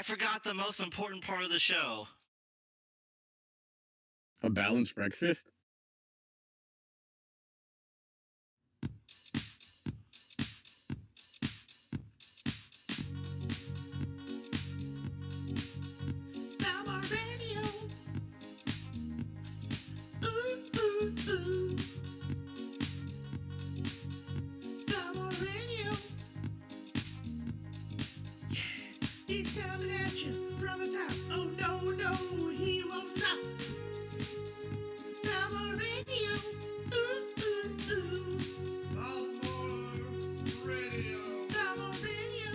I forgot the most important part of the show. A balanced breakfast? Thalmor Radio. Ooh, ooh, ooh. Thalmor Radio. Yeah, he's coming at you from the top. Oh no, no, he won't stop. Thalmor Radio. Ooh, ooh, ooh. Thalmor Radio. Thalmor Radio.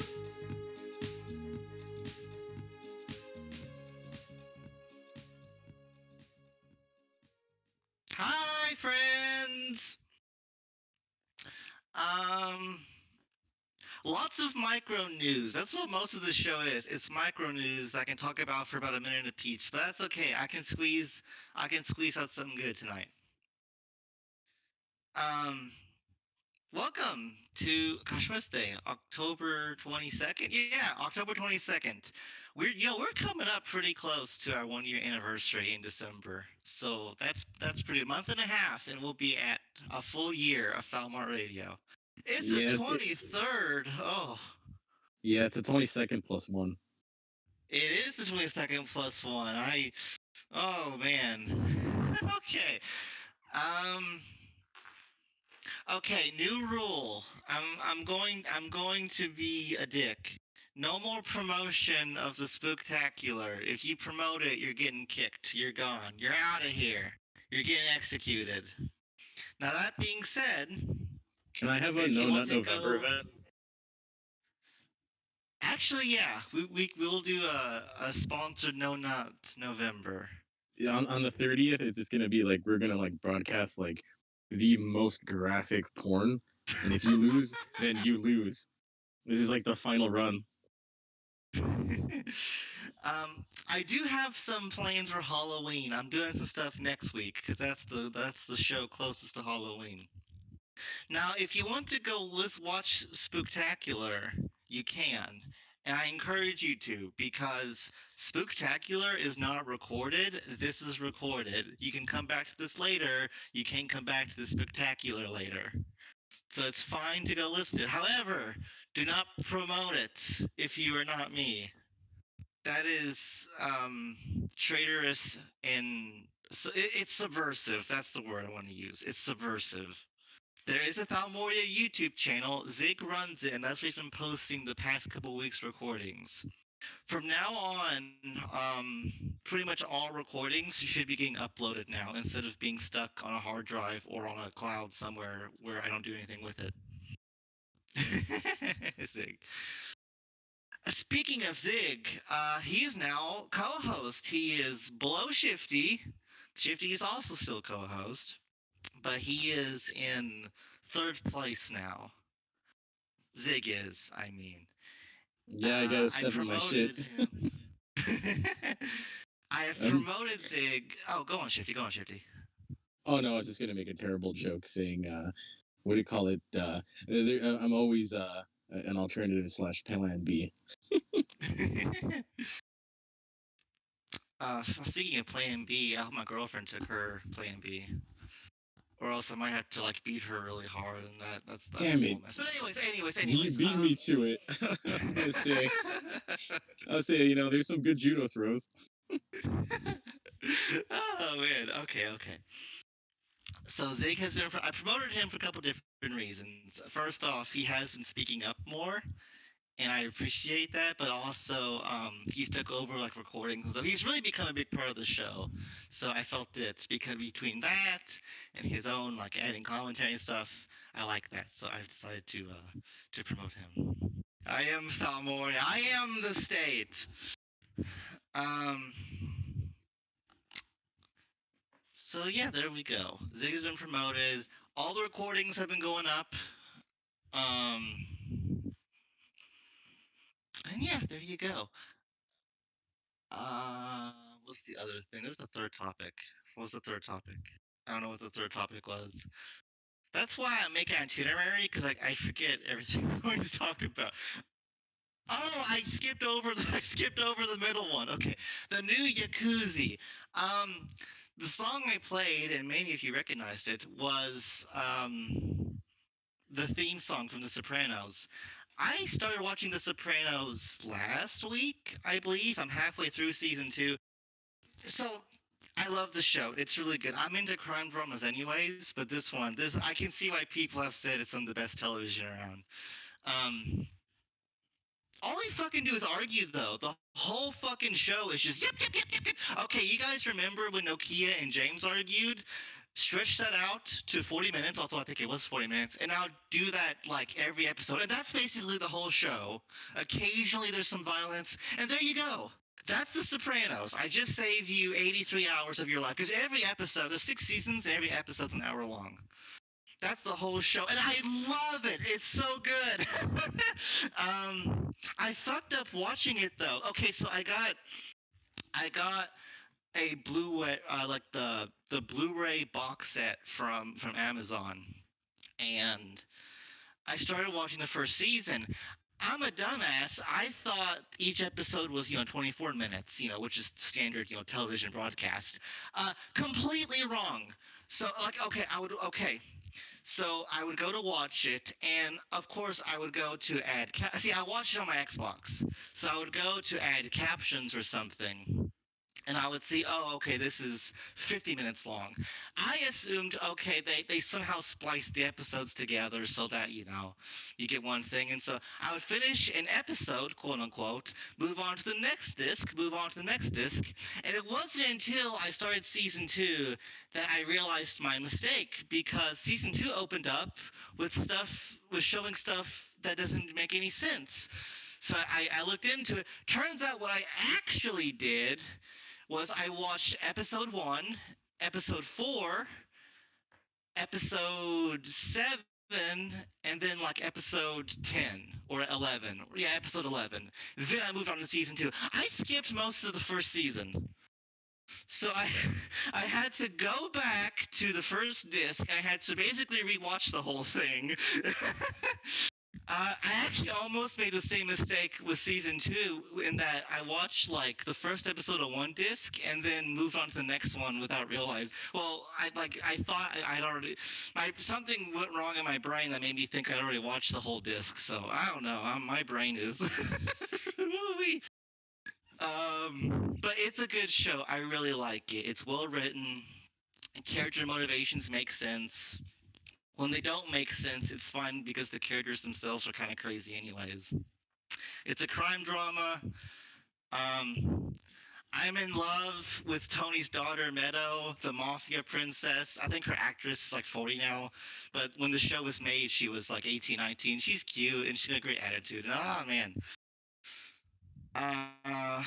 Hi, friends. Lots of micro news. That's what most of the show is. It's micro news that I can talk about for about a minute apiece, but that's okay. I can squeeze out something good tonight. Welcome to what's day? October 22nd? Yeah, October 22nd. We're coming up pretty close to our 1-year anniversary in December. So that's pretty a month and a half, and we'll be at a full year of Thalmor Radio. It's the 23rd. Oh. Yeah, it's the 22nd plus 1. It is the 22nd plus 1. Oh man. Okay. Okay, new rule. I'm going to be a dick. No more promotion of the spooktacular. If you promote it, you're getting kicked. You're gone. You're out of here. You're getting executed. Now that being said, can I have a No Nut November event? Actually, yeah, we'll do a sponsored No Nut November. Yeah, on the 30th, it's just gonna be like we're gonna like broadcast like the most graphic porn, and if you lose, then you lose. This is like the final run. I do have some plans for Halloween. I'm doing some stuff next week because that's the show closest to Halloween. Now, if you want to go watch Spooktacular, you can. And I encourage you to, because Spooktacular is not recorded. This is recorded. You can come back to this later. You can't come back to the Spooktacular later. So it's fine to go listen to it. However, do not promote it if you are not me. That is traitorous and it's subversive. That's the word I want to use. It's subversive. There is a Thalmor Radio YouTube channel. Zig runs it, and that's where he's been posting the past couple weeks' recordings. From now on, pretty much all recordings should be getting uploaded now instead of being stuck on a hard drive or on a cloud somewhere where I don't do anything with it. Zig. Speaking of Zig, he is now co-host. He is below Shifty. Shifty is also still co-host, but he is in 3rd place now. Zig is, I mean. Yeah, I gotta step on my shit. I have promoted Zig. Oh, go on, Shifty. Oh, no, I was just gonna make a terrible joke saying, what do you call it? I'm always an alternative / plan B. Speaking of plan B, I hope my girlfriend took her plan B. Or else I might have to like beat her really hard, and that's Damn it. Mess. But anyways, you beat me to it. I was gonna say, there's some good judo throws. Oh man, okay. So Zig has been. I promoted him for a couple different reasons. First off, he has been speaking up more, and I appreciate that. But also, he's took over like recordings and stuff. He's really become a big part of the show. So I felt that because between that and his own like adding commentary and stuff, I like that. So I've decided to promote him. I am Thalmor. I am the state. So yeah, there we go. Zig's been promoted. All the recordings have been going up. And yeah, there you go. What's the other thing? There's a third topic. What was the third topic? I don't know what the third topic was. That's why I make an itinerary, because I forget everything I'm going to talk about. Oh, I skipped over the middle one. Okay, the new Yakuzie. Um, the song I played, and many of you recognized it, was the theme song from The Sopranos. I started watching The Sopranos last week, I believe. I'm halfway through season 2. So I love the show. It's really good. I'm into crime dramas anyways, but this I can see why people have said it's some of the best television around. Um, all they fucking do is argue, though. The whole fucking show is just yep, yep, yep, yep, yep. Okay, you guys remember when Nokia and James argued? Stretch that out to 40 minutes, although I think it was 40 minutes, and now do that like every episode. And that's basically the whole show. Occasionally there's some violence, and there you go. That's The Sopranos. I just saved you 83 hours of your life. Because every episode, there's 6 seasons, and every episode's an hour long. That's the whole show, and I love it. It's so good. I fucked up watching it though. Okay, so I got a Blu-ray, like the Blu-ray box set from Amazon, and I started watching the first season. I'm a dumbass. I thought each episode was 24 minutes, which is standard television broadcast. Completely wrong. So like so I would go to watch it, and of course I would go to add. See, I watched it on my Xbox, so I would go to add captions or something, and I would see, oh, okay, this is 50 minutes long. I assumed, okay, they somehow spliced the episodes together so that, you get one thing. And so I would finish an episode, quote unquote, move on to the next disc, move on to the next disc. And it wasn't until I started season 2 that I realized my mistake, because season 2 opened up with showing stuff that doesn't make any sense. So I looked into it. Turns out what I actually did was I watched episode 1, episode 4, episode 7, and then like episode 10 or 11. Yeah, episode 11. Then I moved on to season 2. I skipped most of the first season. So I had to go back to the first disc. I had to basically rewatch the whole thing. I actually almost made the same mistake with season 2, in that I watched like the first episode of one disc and then moved on to the next one without realizing. Well, I thought I'd already something went wrong in my brain that made me think I'd already watched the whole disc. So I don't know. My brain is movie. But it's a good show. I really like it. It's well written. Character motivations make sense. When they don't make sense, it's fine because the characters themselves are kind of crazy, anyways. It's a crime drama. Um, I'm in love with Tony's daughter, Meadow, the mafia princess. I think her actress is like 40 now, but when the show was made, she was like 18, 19. She's cute and she's got a great attitude. And oh man, uh,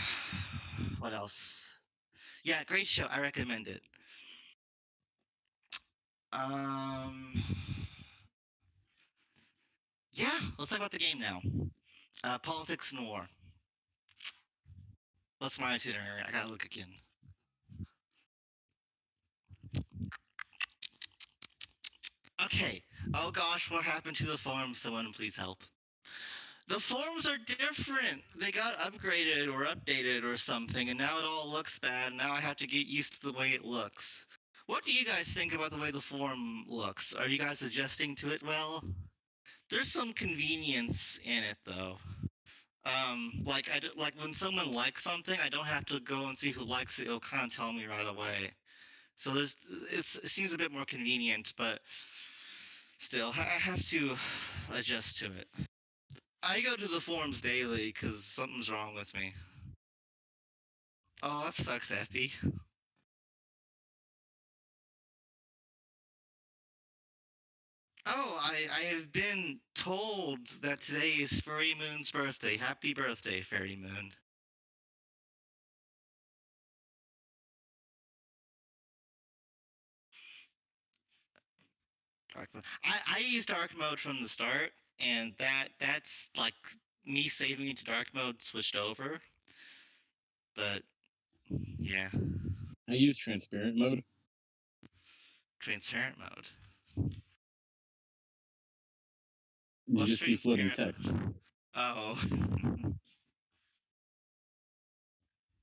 what else? Yeah, great show. I recommend it. Um, yeah, let's talk about the game now. Politics and war. What's my itinerary? I gotta look again. Okay. Oh gosh, what happened to the forums? Someone please help. The forums are different. They got upgraded or updated or something, and now it all looks bad. Now I have to get used to the way it looks. What do you guys think about the way the forum looks? Are you guys adjusting to it well? There's some convenience in it though. Like when someone likes something, I don't have to go and see who likes it. It'll kind of tell me right away. So it seems a bit more convenient, but still, I have to adjust to it. I go to the forums daily because something's wrong with me. Oh, that sucks, Effie. Oh, I have been told that today is Fairy Moon's birthday. Happy birthday, Fairy Moon. Dark mode. I use dark mode from the start, and that's like me saving into dark mode switched over. But yeah, I use transparent mode. transparent mode. You What's just see floating transparent? text. Oh.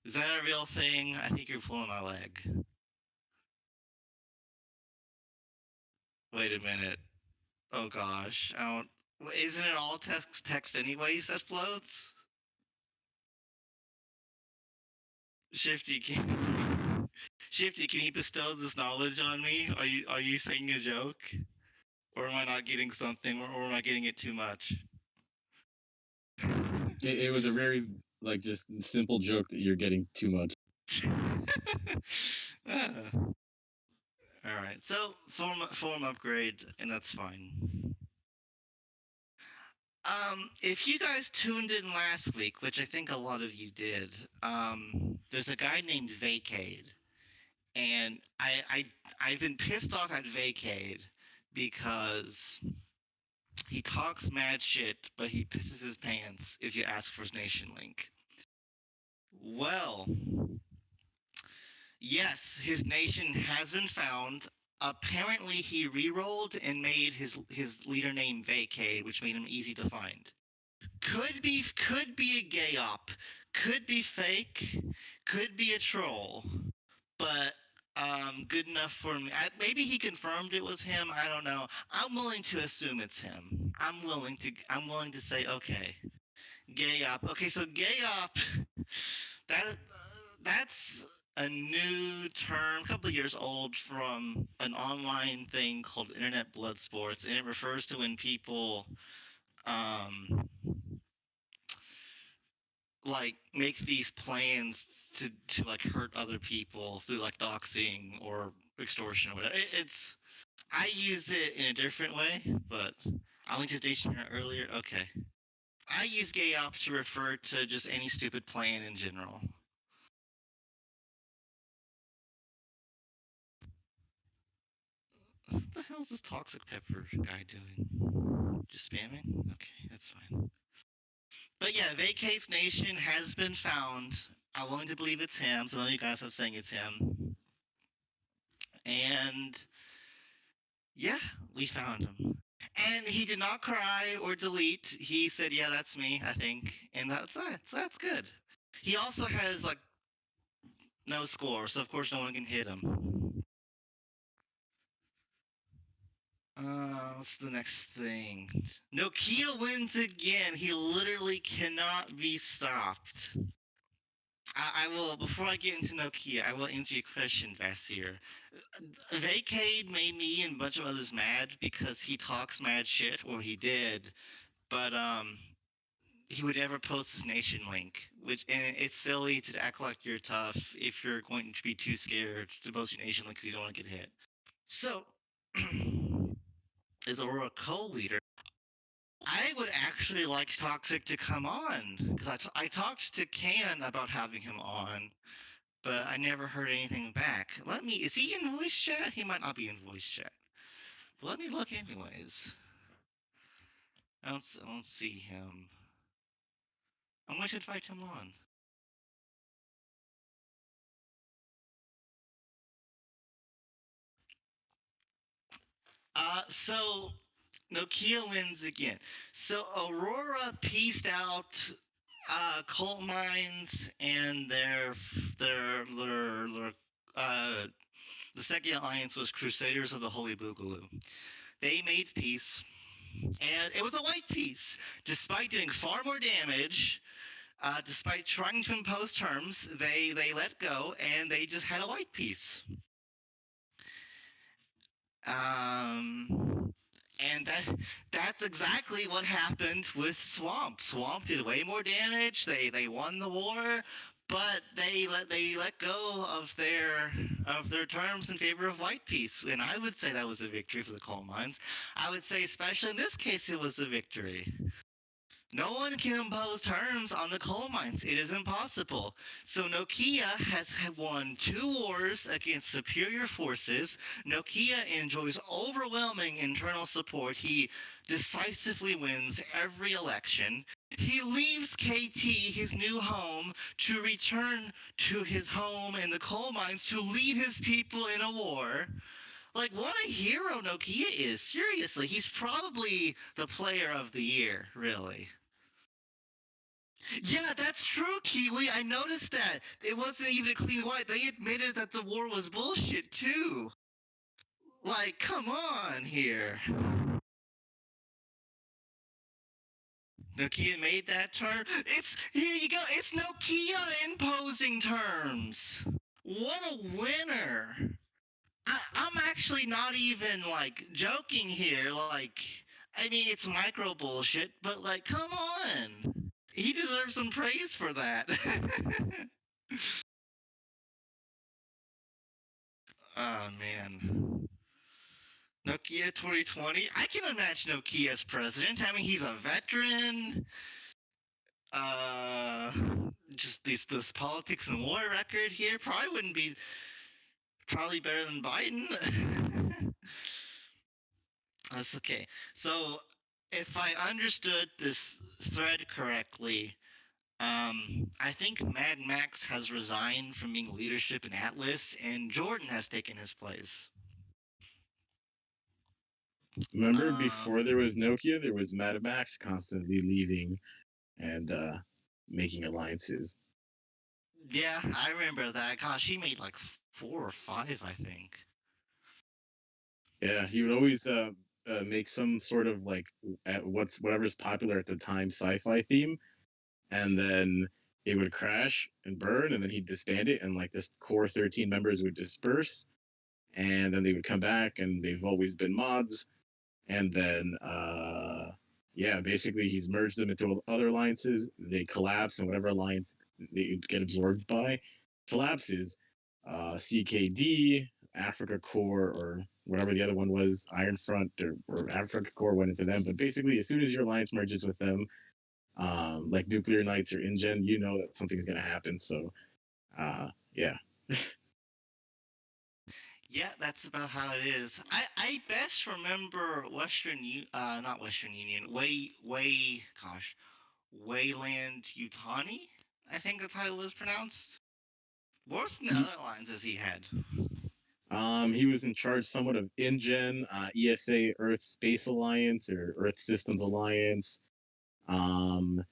Is that a real thing? I think you're pulling my leg. Wait a minute. Oh gosh. I don't. Isn't it all text anyways that floats? Shifty, can Shifty, can you bestow this knowledge on me? Are you saying a joke, or am I not getting something, or am I getting it too much? It was a very like just simple joke that you're getting too much. Ah. All right. So form upgrade, and that's fine. If you guys tuned in last week, which I think a lot of you did, there's a guy named Vacade, and I've been pissed off at Vacade because he talks mad shit, but he pisses his pants if you ask for his nation link. Well, yes, his nation has been found. Apparently, he re-rolled and made his leader name Vacade, which made him easy to find. Could be a gay op, could be fake, could be a troll, but good enough for me. Maybe he confirmed it was him. I don't know. I'm willing to assume it's him. I'm willing to say okay, gay op. Okay, so gay op. That that's a new term, a couple of years old, from an online thing called Internet Blood Sports, and it refers to when people um like make these plans to like hurt other people through like doxing or extortion or whatever. It's I use it in a different way, but I linked his dictionary earlier. Okay, I use gay op to refer to just any stupid plan in general. What the hell is this toxic pepper guy doing? Just spamming? Okay, that's fine. But yeah, Vacates Nation has been found. I'm willing to believe it's him. Some of you guys have saying it's him. And yeah, we found him. And he did not cry or delete. He said, "Yeah, that's me, I think." And that's that. So that's good. He also has like no score, so of course no one can hit him. What's the next thing? Nokia wins again. He literally cannot be stopped. I will, before I get into Nokia, I will answer your question, Vasir. Vacade made me and a bunch of others mad because he talks mad shit, or he did, but he would never post his nation link, which and it's silly to act like you're tough if you're going to be too scared to post your nation link because you don't want to get hit. So, as Aurora co-leader, I would actually like Toxic to come on because I talked to Can about having him on, but I never heard anything back. Is he in voice chat? He might not be in voice chat. But let me look anyways. I don't see him. I'm going to invite him on. So Nokia wins again. So Aurora pieced out coal mines and their the second alliance was Crusaders of the Holy Boogaloo. They made peace, and it was a white peace. Despite doing far more damage, despite trying to impose terms, they let go and they just had a white peace. And that's exactly what happened with Swamp. Swamp did way more damage. They won the war, but they let go of their terms in favor of white peace. And I would say that was a victory for the coal mines. I would say, especially in this case, it was a victory. No one can impose terms on the coal mines. It is impossible. So Nokia has won 2 wars against superior forces. Nokia enjoys overwhelming internal support. He decisively wins every election. He leaves KT, his new home, to return to his home in the coal mines to lead his people in a war. Like, what a hero Nokia is. Seriously, he's probably the player of the year, really. Yeah, that's true, Kiwi. I noticed that. It wasn't even a clean white. They admitted that the war was bullshit, too. Like, come on here. Nokia made that term. Here you go. It's Nokia imposing terms. What a winner. I'm actually not even like joking here. Like, I mean, it's micro bullshit, but like, come on. He deserves some praise for that. Oh man. Nokia 2020. I can imagine Nokia as president. I mean, he's a veteran. Uh, just this politics and war record here probably wouldn't be probably better than Biden. That's okay. So, if I understood this thread correctly, I think Mad Max has resigned from being leadership in Atlas, and Jordan has taken his place. Remember, before there was Nokia, there was Mad Max constantly leaving and making alliances. Yeah, I remember that. Gosh, he made like 4 or 5, I think. Yeah, he would always make some sort of like whatever's popular at the time sci-fi theme, and then it would crash and burn, and then he'd disband it, and like this core 13 members would disperse, and then they would come back, and they've always been mods, and then yeah, basically he's merged them into other alliances. They collapse, and whatever alliance they get absorbed by collapses. CKD, Africa Core, or whatever the other one was, Iron Front, or Africa Core went into them. But basically, as soon as your alliance merges with them, like Nuclear Knights or InGen, you know that something's going to happen. So, yeah. Yeah, that's about how it is. I best remember not Western Union, Wayland Utani. I think that's how it was pronounced. What were some of the He, other lines as he had? he was in charge somewhat of InGen, ESA, Earth Space Alliance, or Earth Systems Alliance. Um,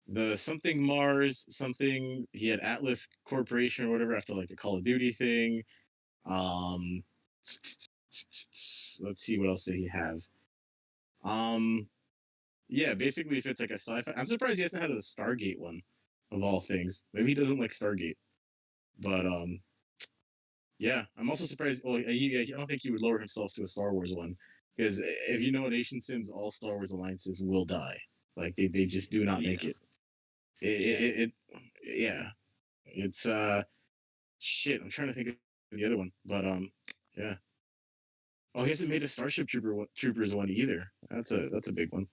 the something Mars, something he had Atlas Corporation or whatever after like the Call of Duty thing. Um, let's see, what else did he have? Um, yeah, basically, if it's like a sci-fi, I'm surprised he hasn't had a Stargate one, of all things. Maybe he doesn't like Stargate, but yeah, I'm also surprised. Well, I don't think he would lower himself to a Star Wars one, because if you know Nation Sims, all Star Wars alliances will die. Like they just do not make Yeah. it. It yeah, it's shit. I'm trying to think of the other one, but yeah. Oh, he hasn't made a Troopers one either. That's a big one.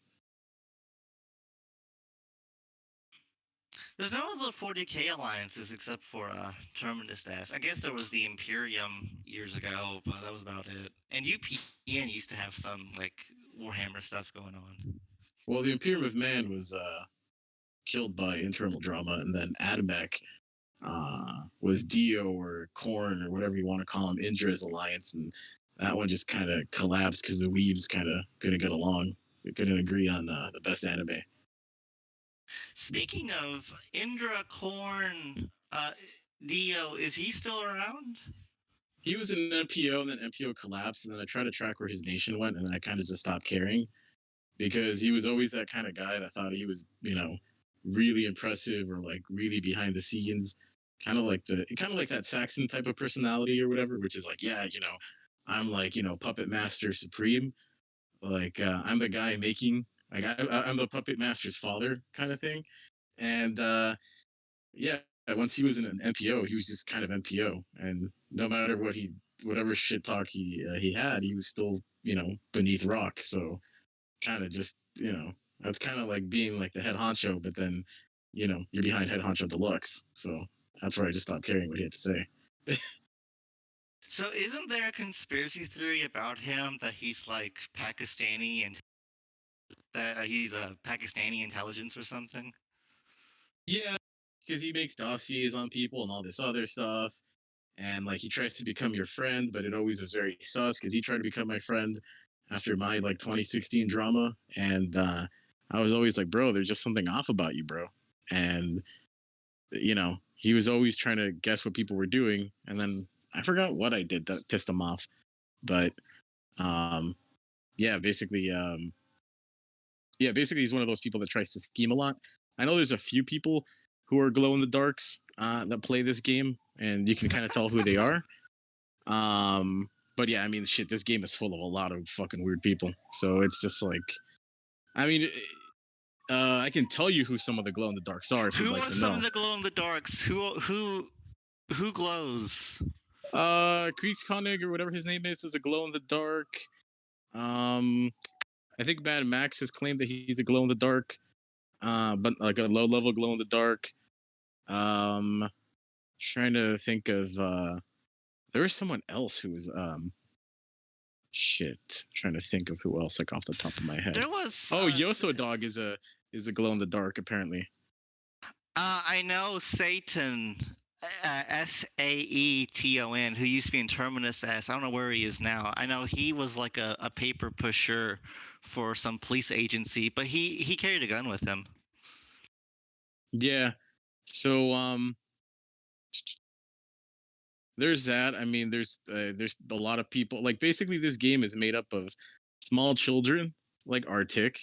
There's no other 40k alliances except for Terminus S. I guess there was the Imperium years ago, but that was about it. And UPN used to have some like Warhammer stuff going on. Well, the Imperium of Man was killed by internal drama, and then Adamek was Dio or Korn or whatever you want to call him, Indra's alliance, and that one just kind of collapsed because the weaves kind of couldn't get along. They couldn't agree on the best anime. Speaking of Indra Korn, Dio, is he still around? He was in NPO, and then NPO collapsed, and then I tried to track where his nation went, and then I kind of just stopped caring because he was always that kind of guy that thought he was, really impressive or like really behind the scenes, kind of like that Saxon type of personality or whatever, which is like, yeah, I'm like, puppet master supreme, like I'm the guy making, like I'm the puppet master's father kind of thing, and yeah. Once he was in an NPO, he was just kind of NPO, and no matter whatever shit talk he had, he was still beneath rock. So kind of just that's kind of like being like the head honcho, but then you're behind head honcho deluxe. So that's where I just stopped caring what he had to say. So isn't there a conspiracy theory about him that he's like Pakistani and that he's a Pakistani intelligence or something? Yeah, because he makes dossiers on people and all this other stuff, and like he tries to become your friend, but it always was very sus because he tried to become my friend after my like 2016 drama, and I was always like, bro, there's just something off about you, bro. and he was always trying to guess what people were doing, and then I forgot what I did that pissed him off. But yeah, basically, he's one of those people that tries to scheme a lot. I know there's a few people who are glow in the darks that play this game, and you can kind of tell who they are. But yeah, I mean, shit, this game is full of a lot of fucking weird people. So it's just like, I mean, I can tell you who some of the glow in the darks are if you'd Who like are to some know. of the glow in the darks? Who glows? Creeks Koenig or whatever his name is a glow in the dark. I think Mad Max has claimed that he's a glow in the dark, but like a low level glow in the dark. Trying to think of there was someone else who was shit. Trying to think of who else like off the top of my head. There was Yoso Dog is a glow in the dark apparently. I know Satan, Saeton, who used to be in Terminus S. I don't know where he is now. I know he was like a paper pusher for some police agency, but he carried a gun with him. Yeah. So there's that. I mean, there's a lot of people. Like basically, this game is made up of small children like Arctic,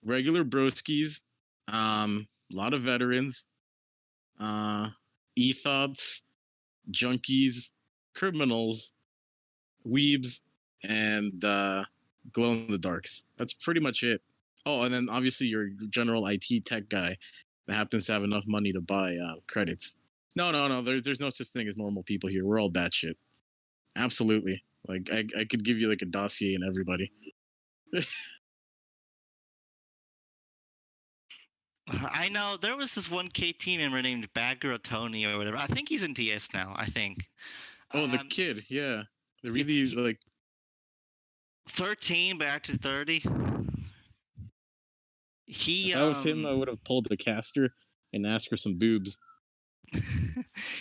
regular broskies, a lot of veterans, ethos, junkies, criminals, weebs, and glow in the darks. That's pretty much it. Oh, and then obviously your general IT tech guy that happens to have enough money to buy credits. No. There's no such thing as normal people here. We're all batshit. Absolutely. Like I could give you like a dossier and everybody. I know there was this one KT member named Bagger Tony or whatever. I think he's in DS now. I think. Oh, the kid, yeah. They're really like 13, but actually 30. If I was him, I would have pulled the caster and asked for some boobs.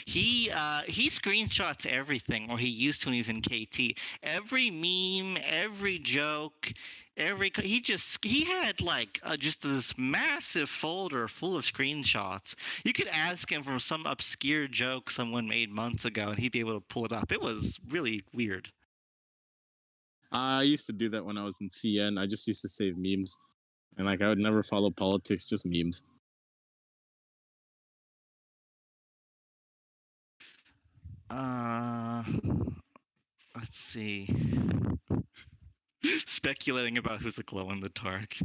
he screenshots everything, or he used to when he was in KT. Every meme, every joke, he had like just this massive folder full of screenshots. You could ask him from some obscure joke someone made months ago, and he'd be able to pull it up. It was really weird. I used to do that when I was in CN. I just used to save memes, and like I would never follow politics, just memes. Let's see. Speculating about who's a glow in the dark.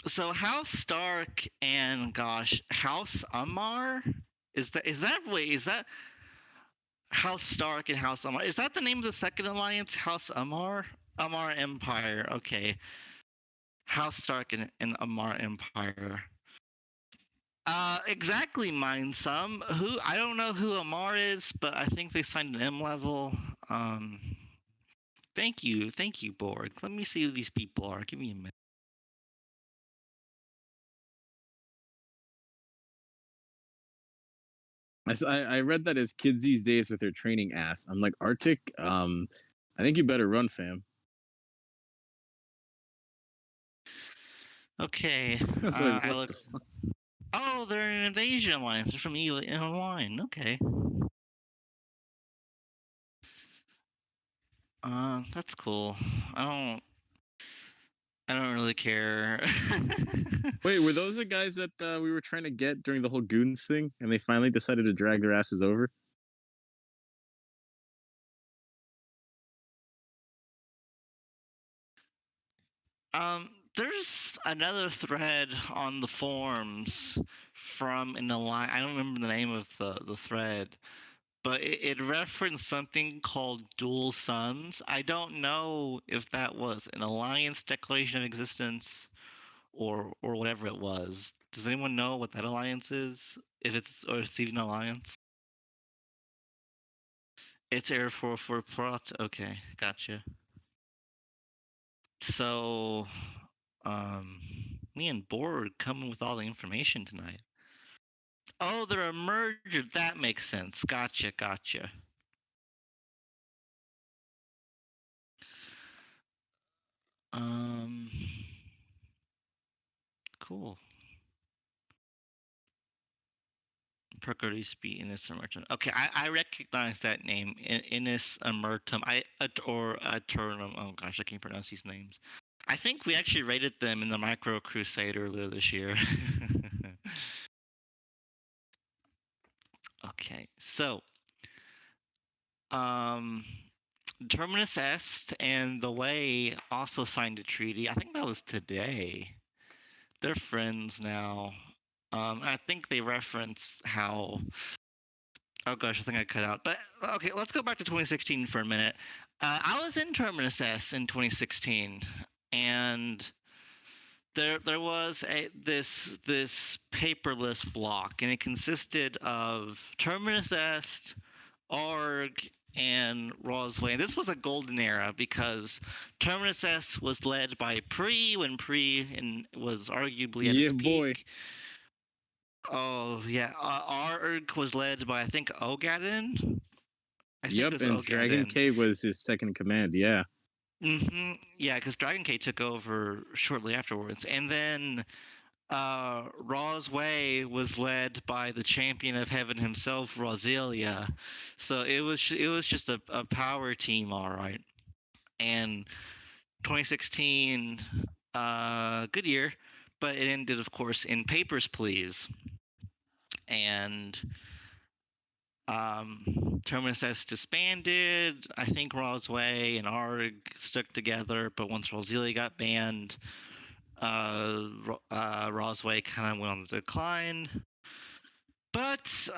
So House Stark and House Amarr? Is that House Stark and House Amarr? Is that the name of the second alliance? House Amarr? Amarr Empire. Okay. House Stark and Amarr Empire. Exactly, mine some. Who I don't know who Amarr is, but I think they signed an M level. Thank you, Borg. Let me see who these people are. Give me a minute. I read that as kids these days with their training ass. I'm like, Arctic, I think you better run, fam. Okay. Like, what the fuck? Oh, they're an invasion alliance. They're from EU Online. Okay. That's cool. I don't really care. Wait, were those the guys that we were trying to get during the whole goons thing, and they finally decided to drag their asses over? There's another thread on the forums from an alliance. I don't remember the name of the thread, but it referenced something called dual suns. I don't know if that was an alliance declaration of existence or whatever it was. Does anyone know what that alliance is? If it's even an alliance? It's Air for Prot. Okay, gotcha. So, me and Borg coming with all the information tonight. Oh, they're a merger. That makes sense. Gotcha. Um, cool. Percodes B. Innis Amertum. Okay, I recognize that name. Innis Amertum. Or Aternum. Oh gosh, I can't pronounce these names. I think we actually rated them in the Micro Crusade earlier this year. Okay, so Terminus Est and the Way also signed a treaty. I think that was today. They're friends now. I think they reference how. Oh gosh, I think I cut out. But okay, let's go back to 2016 for a minute. I was in Terminus S in 2016, and there was this paperless block, and it consisted of Terminus Est, Arg, and Rosway. This was a golden era because Terminus S was led by Pre when Pre was arguably at its peak. Boy. Oh yeah, Arg was led by I think Ogaden. Yep, and Dragon K was his second in command. Yeah. Yeah, because Dragon K took over shortly afterwards, and then Rosway was led by the champion of heaven himself, Roselia. So it was just a power team, all right. And 2016, good year, but it ended, of course, in Papers, Please. And Terminus S disbanded. I think Rosway and Arg stuck together, but once Roselia got banned, Rosway kind of went on the decline. But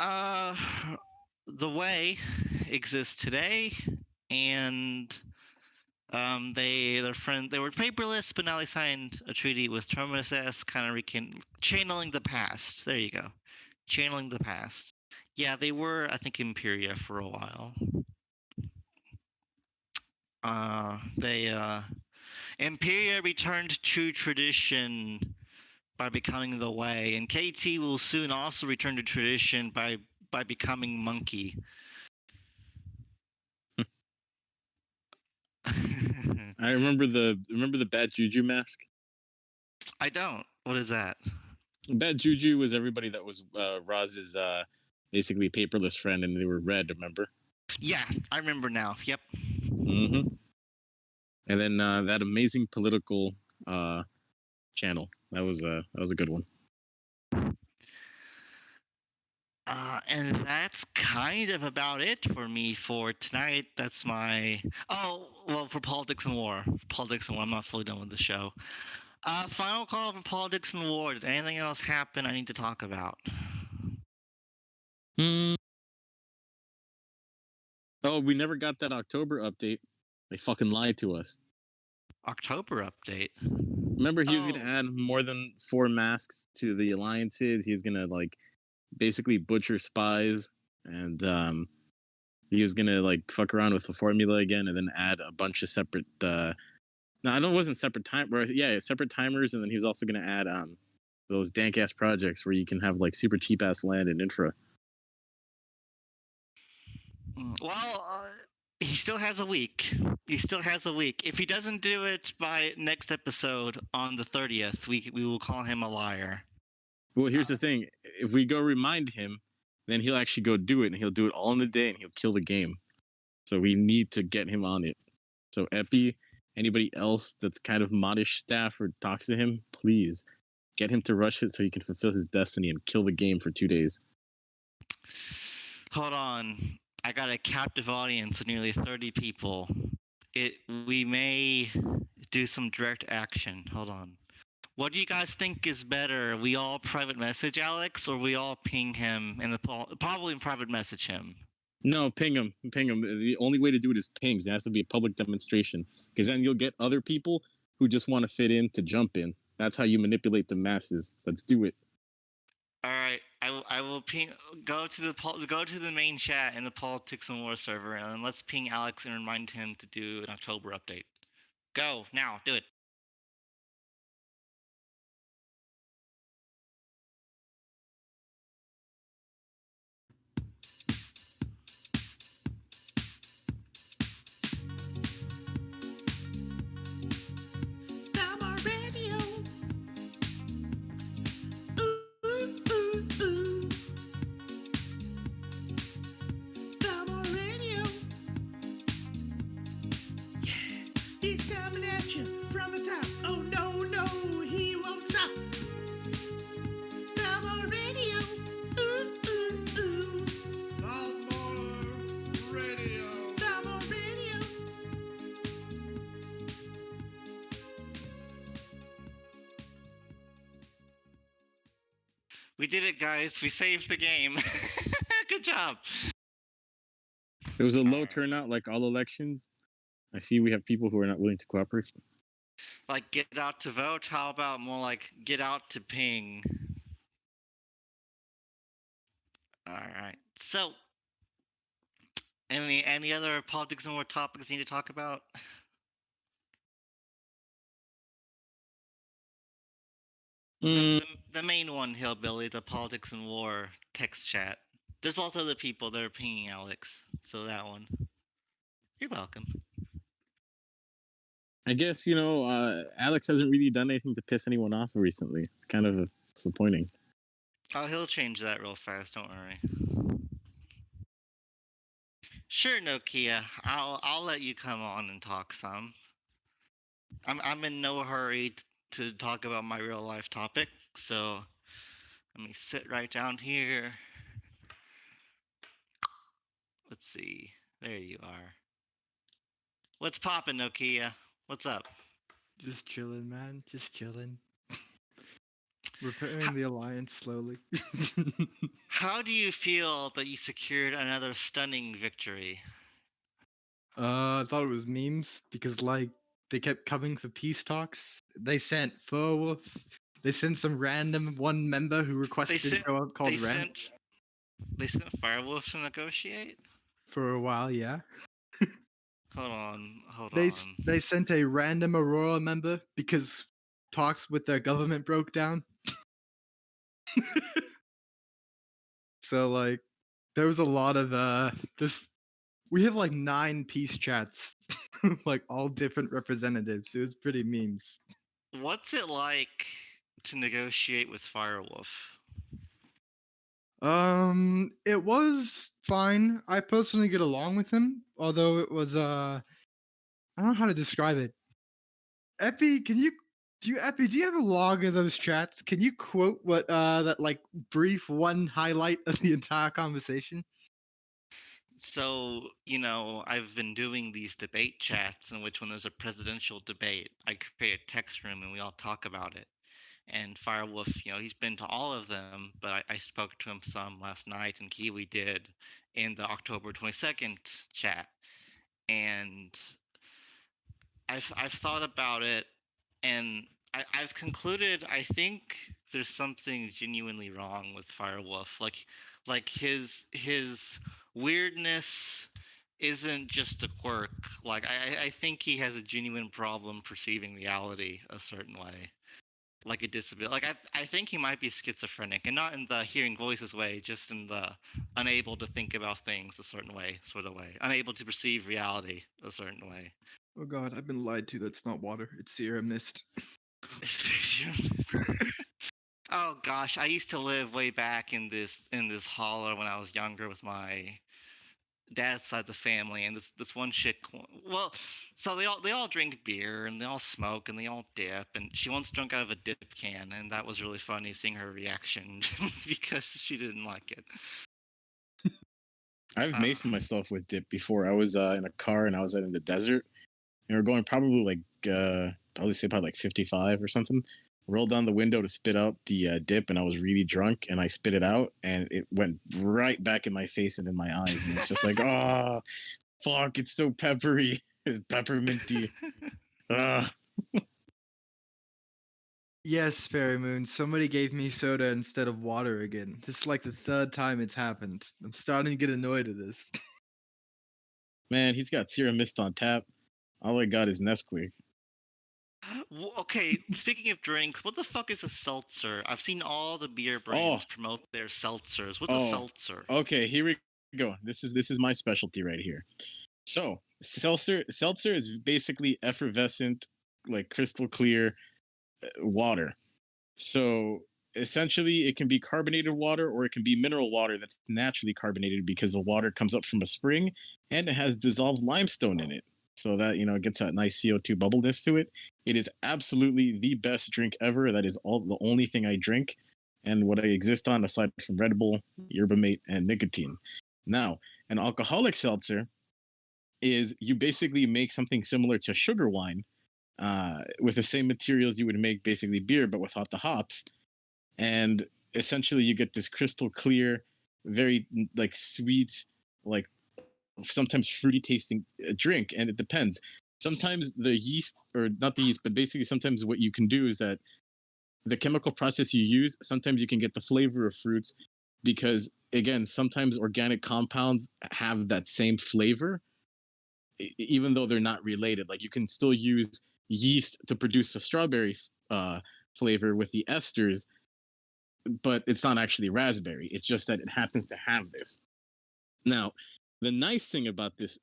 the Way exists today, and they were paperless, but now they signed a treaty with Terminus S, kind of channeling the past. There you go, channeling the past. Yeah, they were, I think, Imperia for a while. Imperia returned to tradition by becoming the Way, and KT will soon also return to tradition by becoming Monkey. I remember the Bad Juju mask. I don't. What is that? Bad Juju was everybody that was Roz's basically paperless friend, and they were red. Remember? Yeah, I remember now. Yep. Mm-hmm. And then that amazing political channel. That was a good one. And that's kind of about it for me for tonight. That's my for Politics and War. Politics and War. I'm not fully done with the show. Final call for Politics and War. Did anything else happen I need to talk about? Oh, we never got that October update. They fucking lied to us. October update? Remember, he was going to add more than 4 masks to the alliances. He was going to, like, basically butcher spies, and he was going to, like, fuck around with the formula again and then add a bunch of separate... no, I know it wasn't separate separate timers, and then he was also going to add those dank-ass projects where you can have, like, super cheap-ass land and infra. Well, he still has a week. If he doesn't do it by next episode on the 30th, we will call him a liar. Well, here's the thing. If we go remind him, then he'll actually go do it, and he'll do it all in a day, and he'll kill the game. So we need to get him on it. So Epi, anybody else that's kind of modish staff or talks to him, please get him to rush it so he can fulfill his destiny and kill the game for 2 days. Hold on. I got a captive audience of nearly 30 people. We may do some direct action. Hold on. What do you guys think is better? We all private message Alex, or we all ping him and probably private message him? No, ping him. The only way to do it is pings. It has to be a public demonstration, because then you'll get other people who just want to fit in to jump in. That's how you manipulate the masses. Let's do it. All right, I will ping. Go to the main chat in the Politics and War server, and then let's ping Alex and remind him to do an October update. Go now, do it. Thalmor Radio. Ooh, ooh, ooh. We did it, guys. We saved the game. Good job. It was a low Alright. turnout, like all elections. I see we have people who are not willing to cooperate. Like, get out to vote? How about more like, get out to ping? Alright. So, any other politics and war topics you need to talk about? The main one, Hillbilly, the politics and war text chat. There's lots of other people that are pinging Alex, so that one. You're welcome. I guess, Alex hasn't really done anything to piss anyone off recently. It's kind of disappointing. Oh, he'll change that real fast. Don't worry. Sure, Nokia. I'll let you come on and talk some. I'm in no hurry to talk about my real life topic, so let me sit right down here. Let's see. There you are. What's poppin', Nokia? What's up? Just chilling, man. Just chilling. Repairing the alliance slowly. How do you feel that you secured another stunning victory? I thought it was memes because they kept coming for peace talks. They sent Furwolf. They sent some random one member who requested to go out called Rent They sent Firewolf to negotiate? for a while. Yeah. Hold on. They sent a random Aurora member because talks with their government broke down. So there was a lot of this. We have 9 peace chats, all different representatives. It was pretty memes. What's it like to negotiate with Firewolf? It was fine. I personally get along with him, although it was I don't know how to describe it. Epi, do you have a log of those chats? Can you quote what that brief one highlight of the entire conversation? So, I've been doing these debate chats in which when there's a presidential debate, I create a text room and we all talk about it. And Firewolf, he's been to all of them, but I spoke to him some last night, and Kiwi did in the October 22nd chat. And I've thought about it, and I've concluded I think there's something genuinely wrong with Firewolf. Like his weirdness isn't just a quirk. Like I think he has a genuine problem perceiving reality a certain way. Like a disability. Like I think he might be schizophrenic, and not in the hearing voices way, just in the unable to think about things a certain way, sort of way. Unable to perceive reality a certain way. Oh god, I've been lied to. That's not water. It's Sierra Mist. Oh gosh, I used to live way back in this holler when I was younger with my dad's side of the family, and this one chick. Well, so they all drink beer and they all smoke and they all dip, and she once drank out of a dip can, and that was really funny seeing her reaction because she didn't like it. I've maced myself with dip before. I was in a car and I was out in the desert, and we're going probably probably 55 or something. Rolled down the window to spit out the dip, and I was really drunk, and I spit it out, and it went right back in my face and in my eyes, and it's just like, oh, fuck, it's so peppery, it's pepperminty. Yes, Fairy Moon. Somebody gave me soda instead of water again. This is the 3rd time it's happened. I'm starting to get annoyed at this. Man, he's got Sierra Mist on tap. All I got is Nesquik. Okay, speaking of drinks, what the fuck is a seltzer? I've seen all the beer brands promote their seltzers. What's a seltzer? Okay, here we go. This is my specialty right here. So, seltzer is basically effervescent, crystal clear water. So, essentially, it can be carbonated water or it can be mineral water that's naturally carbonated because the water comes up from a spring and it has dissolved limestone in it. So that, it gets that nice CO2 bubbleness to it. It is absolutely the best drink ever. That is the only thing I drink and what I exist on aside from Red Bull, yerba mate, and nicotine. Now, an alcoholic seltzer is you basically make something similar to sugar wine with the same materials you would make basically beer, but without the hops. And essentially you get this crystal clear, very like sweet, like sometimes fruity tasting drink, and it depends. Sometimes the yeast, or not the yeast, but basically sometimes what you can do is that the chemical process you use, sometimes you can get the flavor of fruits because, again, sometimes organic compounds have that same flavor, even though they're not related. Like you can still use yeast to produce a strawberry flavor with the esters, but it's not actually raspberry. It's just that it happens to have this. Now, the nice thing about this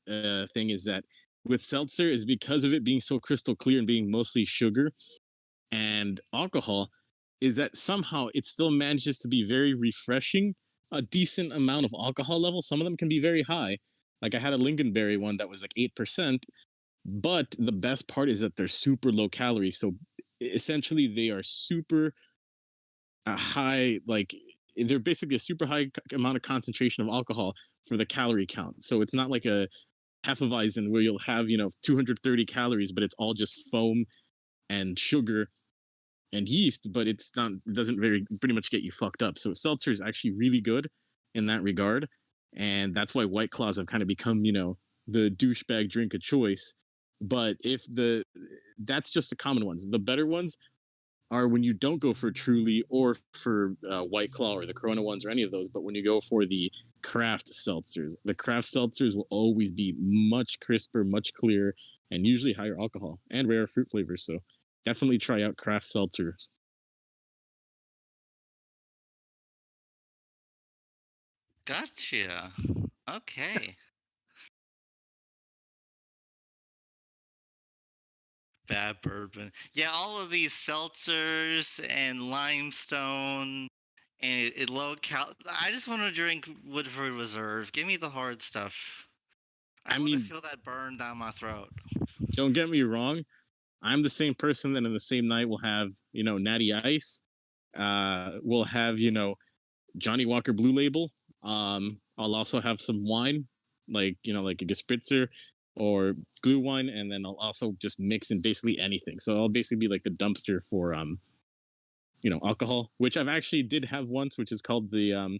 thing is that with seltzer is because of it being so crystal clear and being mostly sugar and alcohol, is that somehow it still manages to be very refreshing, a decent amount of alcohol level. Some of them can be very high. Like I had a lingonberry one that was like 8%, but the best part is that they're super low calorie. So essentially they are super high, like they're basically a super high amount of concentration of alcohol for the calorie count. So it's not like a Hefeweizen where you'll have, 230 calories, but it's all just foam and sugar and yeast, but it doesn't pretty much get you fucked up. So seltzer is actually really good in that regard. And that's why White Claws have kind of become, the douchebag drink of choice. But that's just the common ones. The better ones are when you don't go for Truly or for White Claw or the Corona ones or any of those, but when you go for the craft seltzers. The craft seltzers will always be much crisper, much clearer, and usually higher alcohol and rare fruit flavors. So definitely try out craft seltzer. Gotcha. Okay. Bad bourbon. Yeah, all of these seltzers and limestone and it low cal. I just want to drink Woodford Reserve. Give me the hard stuff. I want to feel that burn down my throat. Don't get me wrong. I'm the same person that in the same night will have, Natty Ice. We'll have, Johnny Walker Blue Label. I'll also have some wine, like like a Gespritzer or glue wine, and then I'll also just mix in basically anything. So I'll basically be like the dumpster for alcohol, which I've actually did have once, which is called the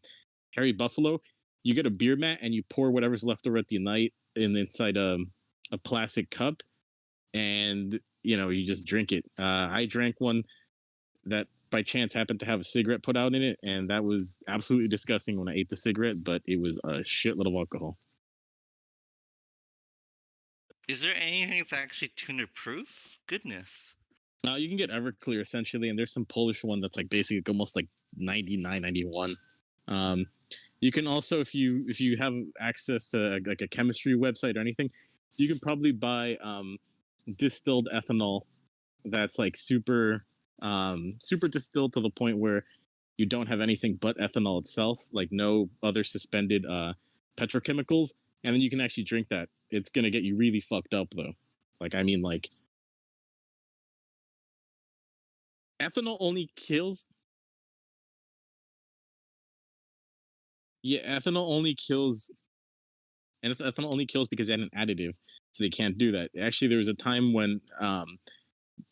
Harry Buffalo. You get a beer mat and you pour whatever's left over at the night inside a plastic cup, and you just drink it. I drank one that by chance happened to have a cigarette put out in it, and that was absolutely disgusting when I ate the cigarette, but it was a shitload of alcohol. Is there anything that's actually tuner proof? Goodness. You can get Everclear essentially, and there's some Polish one that's like basically almost like 99, 91. You can also, if you have access to like a chemistry website or anything, you can probably buy distilled ethanol that's like super distilled to the point where you don't have anything but ethanol itself, like no other suspended petrochemicals, and then you can actually drink that. It's gonna get you really fucked up though. Like ethanol only kills. Yeah, ethanol only kills. And ethanol only kills because they had an additive, so they can't do that. Actually, there was a time when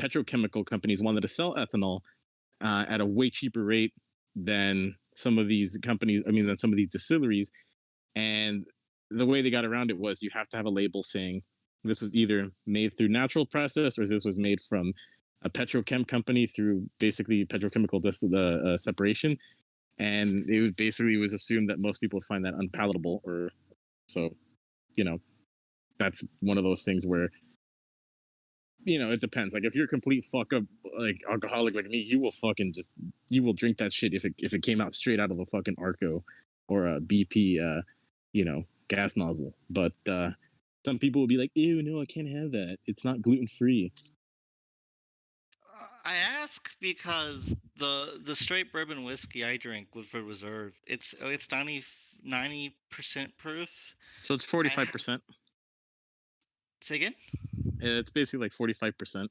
petrochemical companies wanted to sell ethanol at a way cheaper rate than some of these companies. Than some of these distilleries. And the way they got around it was you have to have a label saying this was either made through natural process or this was made from a petrochem company through basically petrochemical separation. And it was assumed that most people would find that unpalatable, or so, that's one of those things where, it depends. Like if you're a complete fuck up, like alcoholic like me, you will drink that shit if it came out straight out of a fucking Arco or a BP, gas nozzle. But some people will be like, ew, no, I can't have that. It's not gluten free. I ask because the straight bourbon whiskey I drink Woodford Reserve, it's 90% proof. So it's 45%. Say again? It's basically like 45%.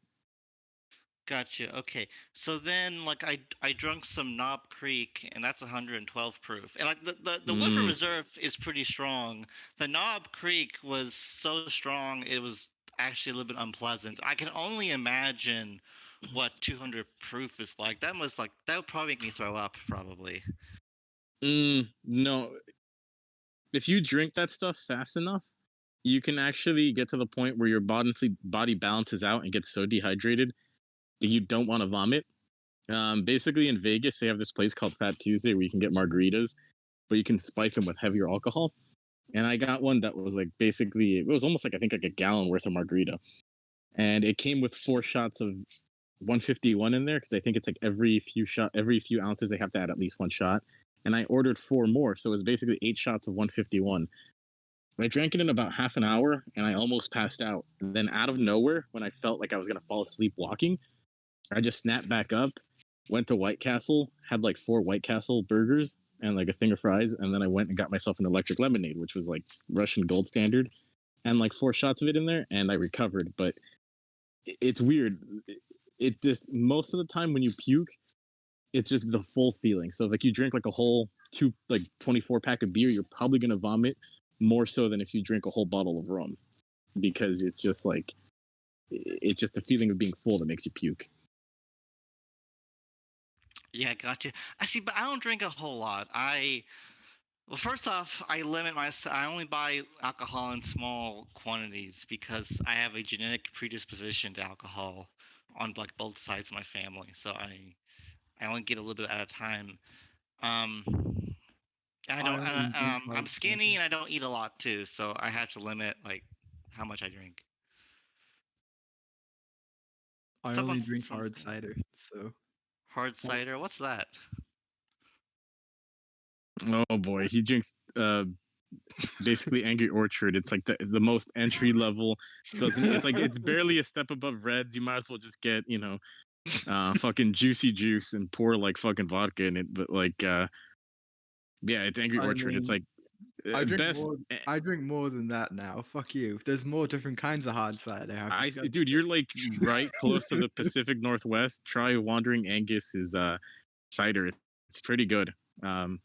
Gotcha. Okay. So then, like, I drunk some Knob Creek, and that's 112 proof. And like the Woodford Reserve is pretty strong. The Knob Creek was so strong, it was actually a little bit unpleasant. I can only imagine what 200 proof is like. That would probably make me throw up, probably. No. If you drink that stuff fast enough, you can actually get to the point where your body balances out and gets so dehydrated that you don't want to vomit. Basically, in Vegas, they have this place called Fat Tuesday where you can get margaritas, but you can spice them with heavier alcohol. And I got one that was like basically, it was almost like I think like a gallon worth of margarita, and it came with 4 shots of 151 in there because I think it's like every few ounces they have to add at least 1 shot. And I ordered 4 more, so it was basically 8 shots of 151. I drank it in about half an hour, and I almost passed out. And then out of nowhere, when I felt like I was gonna fall asleep walking, I just snapped back up, went to White Castle, had like 4 White Castle burgers and like a thing of fries, and then I went and got myself an electric lemonade, which was like Russian gold standard, and like 4 shots of it in there, and I recovered. But it's weird. It just, most of the time when you puke, it's just the full feeling. So if like you drink like a whole 24 pack of beer, you're probably gonna vomit more so than if you drink a whole bottle of rum, because it's just like, it's just the feeling of being full that makes you puke. Yeah, gotcha. I see, but I don't drink a whole lot. Well, first off, I limit myself. I only buy alcohol in small quantities because I have a genetic predisposition to alcohol on like both sides of my family. So I only get a little bit at a time. Um, I don't. I only drink I'm hard skinny cider. and I don't eat a lot too, so I have to limit like how much I drink. I only Someone's drink hard something. cider. So Hard cider. What's that? Oh boy, he drinks basically Angry Orchard. It's like the most entry level. It's like it's barely a step above Reds. You might as well just get fucking juicy juice and pour like fucking vodka in it. But like yeah, it's Angry I Orchard. It's mean, like I drink best. more. I drink more than that now. Fuck you. There's more different kinds of hard cider. I've discovered. Dude, you're like right close to the Pacific Northwest. Try Wandering Angus's cider. It's pretty good. And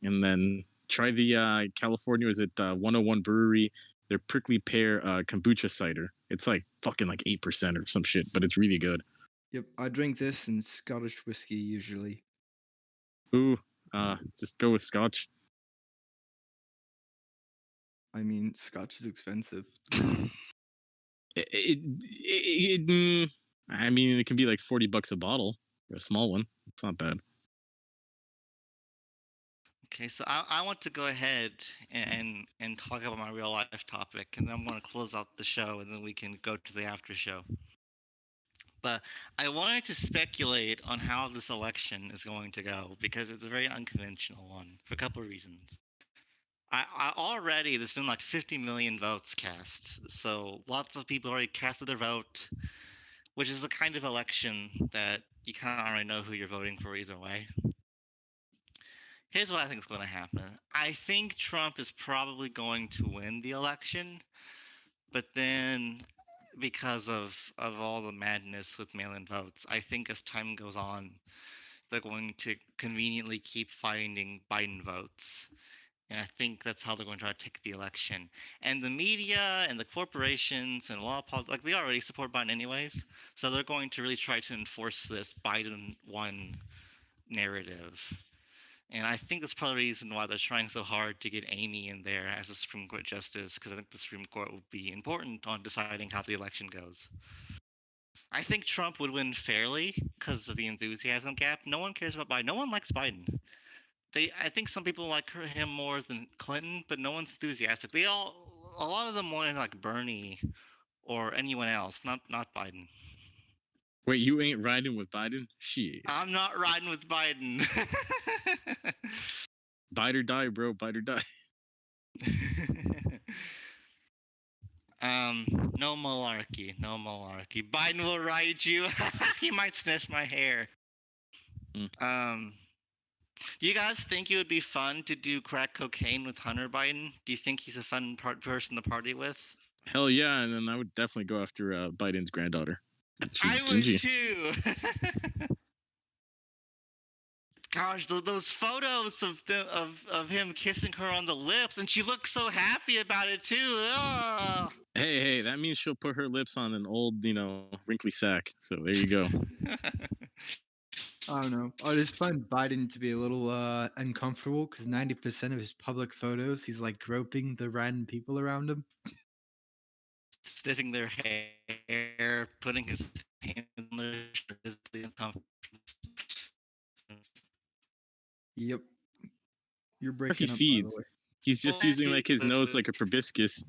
then try the California, is it 101 Brewery, their prickly pear kombucha cider. It's like fucking like 8% or some shit, but it's really good. Yep, I drink this and Scottish whiskey usually. Ooh, just go with Scotch. I mean, Scotch is expensive. I mean, it can be like $40 a bottle for a small one. It's not bad. Okay, so I want to go ahead and talk about my real life topic, and then I'm going to close out the show, and then we can go to the after show. But I wanted to speculate on how this election is going to go because it's a very unconventional one for a couple of reasons. I already there's been like 50 million votes cast, so lots of people already casted their vote, which is the kind of election that you kind of already know who you're voting for either way. Here's what I think is going to happen. I think Trump is probably going to win the election, but then because of all the madness with mail-in votes, I think as time goes on, they're going to conveniently keep finding Biden votes. And I think that's how they're going to try to take the election. And the media and the corporations and a lot of politics, like they already support Biden anyways, so they're going to really try to enforce this Biden won narrative. And I think that's part of the reason why they're trying so hard to get Amy in there as a Supreme Court justice, because I think the Supreme Court will be important on deciding how the election goes. I think Trump would win fairly because of the enthusiasm gap. No one cares about Biden. No one likes Biden. I think some people like him more than Clinton, but no one's enthusiastic. A lot of them want like Bernie or anyone else, not Biden. Wait, you ain't riding with Biden? Shit. I'm not riding with Biden. Bite or die, bro. Bite or die. No malarkey. No malarkey. Biden will ride you. He might sniff my hair. Do you guys think it would be fun to do crack cocaine with Hunter Biden? Do you think he's a fun person to party with? Hell yeah, and then I would definitely go after Biden's granddaughter. I would too. Gosh, those photos of him kissing her on the lips, and she looks so happy about it too. Ugh. Hey, that means she'll put her lips on an old, wrinkly sack. So there you go. I don't know. I just find Biden to be a little uncomfortable because 90% of his public photos, he's like groping the random people around him. Sniffing their hair, putting his hands on their shoulders, uncomfortable. Yep. You're He breaking up, by the feeds. way. He's just using like his nose like a proboscis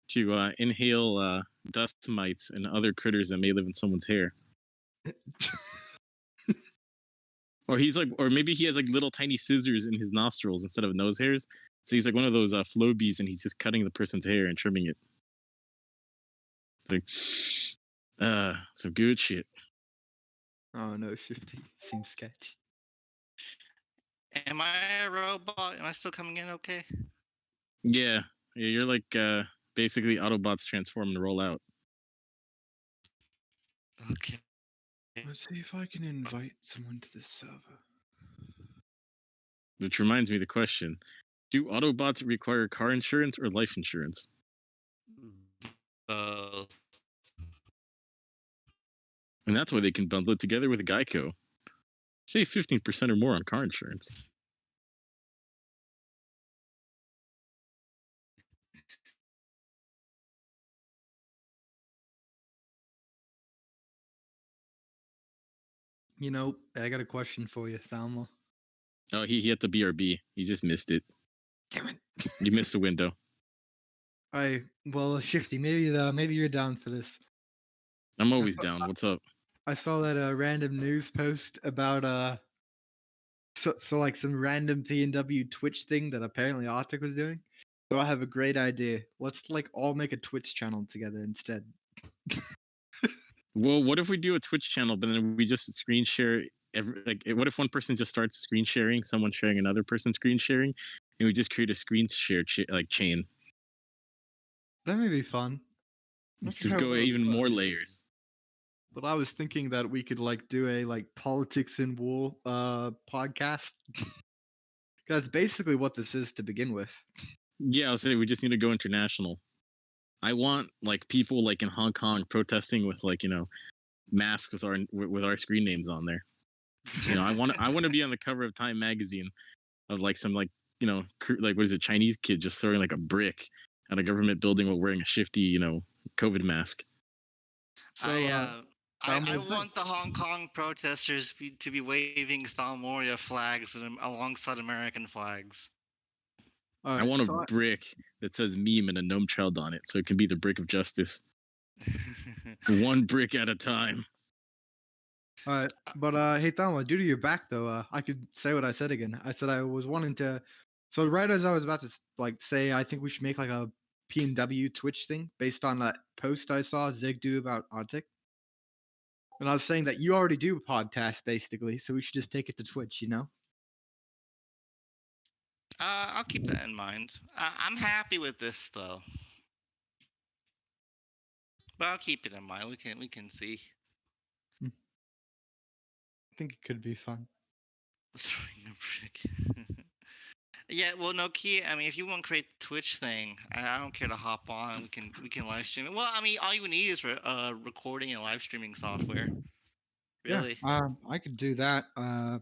to inhale dust mites and other critters that may live in someone's hair. Or maybe he has like little tiny scissors in his nostrils instead of nose hairs. So he's like one of those Flobies, and he's just cutting the person's hair and trimming it. Like, some good shit. Oh no, Shifty. Seems sketchy. Am I a robot? Am I still coming in okay? Yeah, you're like basically Autobots transform and roll out. Okay. Let's see if I can invite someone to this server. Which reminds me of the question: do Autobots require car insurance or life insurance? Both. And that's why they can bundle it together with Geico. Save 15% or more on car insurance. You know, I got a question for you, Thalmor. Oh, he hit the BRB. He just missed it. Damn it. You missed the window. Well, Shifty, maybe you're down for this. I'm always down. What's up? I saw that random news post about so like some random P&W Twitch thing that apparently Arctic was doing. So I have a great idea. Let's like all make a Twitch channel together instead. Well, what if we do a Twitch channel, but then we just screen share what if one person just starts screen sharing, someone sharing another person screen sharing, and we just create a screen share chain? That may be fun. Let's just go even more layers. But I was thinking that we could like do a like politics and war podcast. That's basically what this is to begin with. Yeah, I'll say we just need to go international. I want like people like in Hong Kong protesting with like masks with our screen names on there. I want to be on the cover of Time magazine of like some like like what is it, Chinese kid just throwing like a brick at a government building while wearing a shifty COVID mask. So I want the Hong Kong protesters to be waving Thalmor flags alongside American flags. I want a brick that says meme and a gnome child on it, so it can be the brick of justice. One brick at a time. All right, but hey Thalmor, due to your back though, I could say what I said again. I said I was wanting to. So right as I was about to like say, I think we should make like a P&W Twitch thing based on that post I saw Zig do about Arctic. And I was saying that you already do podcasts basically, so we should just take it to Twitch, you know? I'll keep that in mind. I'm happy with this though, but I'll keep it in mind. We can see. I think it could be fun. Throwing a brick. Yeah, well, Nokia. I mean, if you want to create the Twitch thing, I don't care to hop on. We can live stream it. Well, I mean, all you need is recording and live streaming software. Really? Yeah, I could do that. I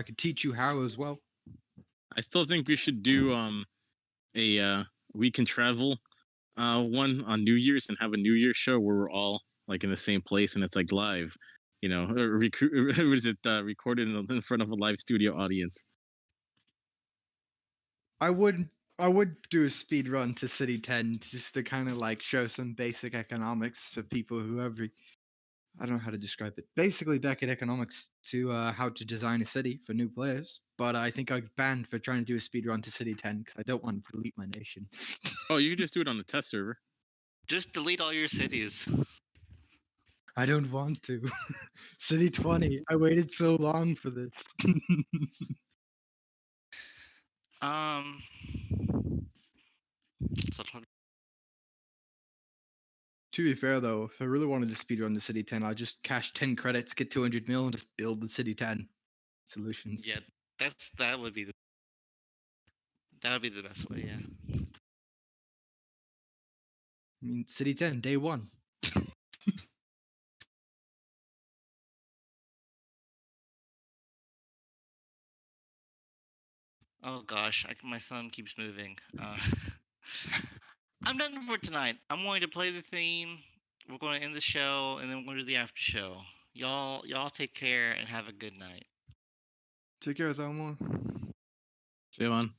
could teach you how as well. I still think we should do a we can travel one on New Year's and have a New Year's show where we're all like in the same place and it's like live, recorded in front of a live studio audience. I would do a speed run to City 10 just to kind of like show some basic economics for people who I don't know how to describe it. Basically, back at economics to how to design a city for new players. But I think I'd banned for trying to do a speed run to City 10 because I don't want to delete my nation. Oh, you can just do it on the test server. Just delete all your cities. I don't want to. City 20. I waited so long for this. So talk. To be fair though, if I really wanted to speedrun the City 10, I'd just cash 10 credits, get 200 mil, and just build the City 10. solutions. Yeah, that would be the best way. Yeah. I mean, City 10, day one. Oh gosh, my thumb keeps moving. I'm done for tonight. I'm going to play the theme. We're going to end the show, and then we're going to do the after show. Y'all take care and have a good night. Take care, Thalmor. See you, man.